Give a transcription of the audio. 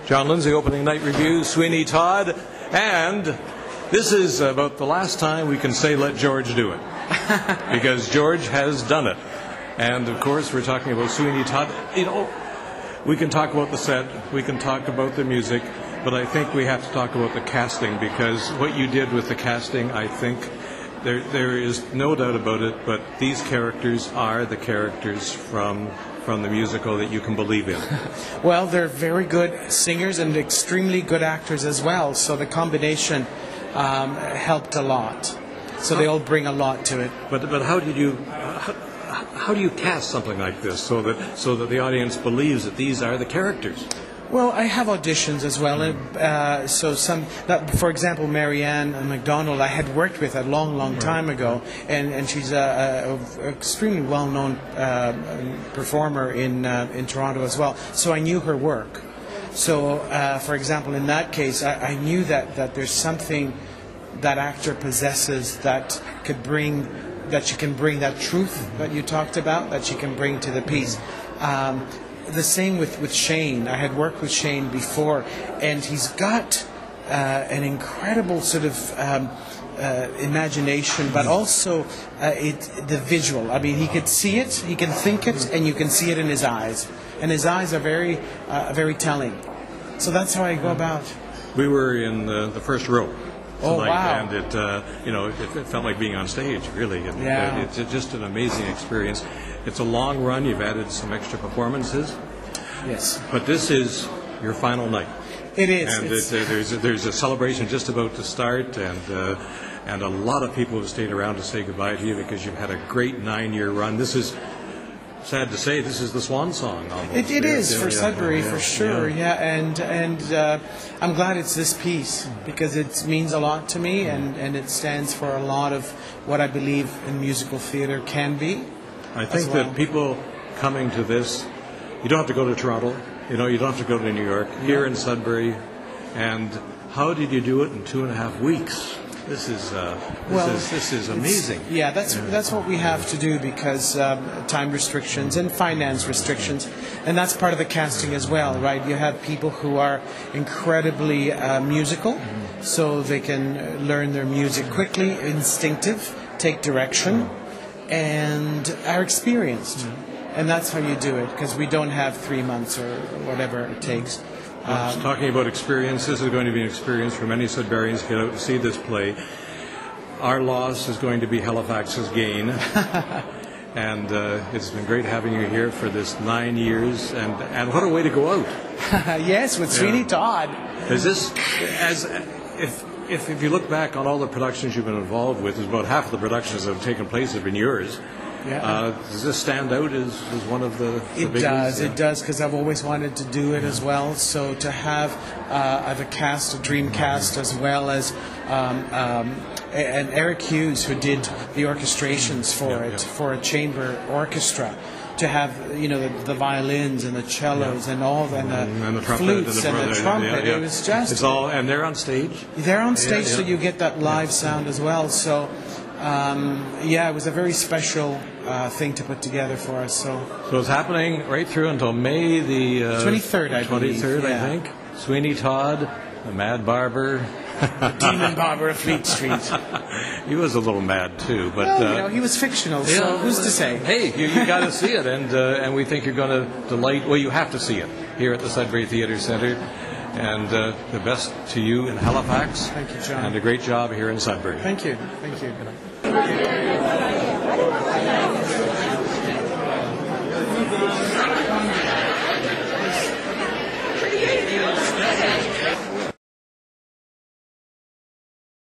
John Lindsay, opening night review, Sweeney Todd, and this is about the last time we can say let George do it, because George has done it. And of course we're talking about Sweeney Todd. You know, we can talk about the set, we can talk about the music, but I think we have to talk about the casting, because what you did with the casting, I think there is no doubt about it, but these characters are the characters from the musical that you can believe in. Well, they're very good singers and extremely good actors as well, so the combination helped a lot. So they all bring a lot to it. But how do you cast something like this so that the audience believes that these are the characters? Well, I have auditions as well. For example, Marianne MacDonald, I had worked with a long time ago, and she's a extremely well-known performer in Toronto as well. So I knew her work. So, for example, in that case, I knew that there's something that actor possesses that she can bring that truth that you talked about, that she can bring to the piece. The same with Shane. I had worked with Shane before, and he's got an incredible sort of imagination, but also the visual. I mean, he could see it, he can think it, and you can see it in his eyes. And his eyes are very telling. So that's how I go about. We were in the first row tonight, oh, wow. And it felt like being on stage, really. And it's just an amazing experience. It's a long run. You've added some extra performances. Yes. But this is your final night. It is. And there's a celebration just about to start, and a lot of people have stayed around to say goodbye to you because you've had a great 9-year run. This is, sad to say, this is the swan song almost. It is for Sudbury, for sure, and I'm glad it's this piece, because it means a lot to me, and it stands for a lot of what I believe in musical theatre can be. I think that people coming to this, you don't have to go to Toronto, you don't have to go to New York, here in Sudbury, and how did you do it in 2.5 weeks? This is amazing. That's what we have to do, because time restrictions and finance restrictions, and that's part of the casting as well, right? You have people who are incredibly musical, so they can learn their music quickly, instinctive, take direction, and are experienced. And that's how you do it, because we don't have 3 months or whatever it takes. Talking about experience, this is going to be an experience for many Sudburyans to get out and see this play. Our loss is going to be Halifax's gain. And it's been great having you here for this 9 years, and what a way to go out. Yes, with Sweeney Todd. Is this, if you look back on all the productions you've been involved with, about half of the productions that have taken place have been yours. Does this stand out as one of the biggies? It does, because I've always wanted to do it as well. So to have a dream cast, as well as and Eric Hughes, who did the orchestrations for it, for a chamber orchestra, to have the violins and the cellos and all and the flutes and the trumpet. It was just, it's all, and they're on stage. They're on stage, so you get that live sound as well. So. It was a very special thing to put together for us. So it's happening right through until May the 23rd, I believe. 23rd, I think. Sweeney Todd, the Mad Barber. The Demon Barber of Fleet Street. He was a little mad too, but he was fictional. So who's to say? Hey, you got to see it, and we think you're going to delight. Well, you have to see it here at the Sudbury Theatre Centre. And the best to you in Halifax. Thank you, John. And a great job here in Sudbury. Thank you. Thank you.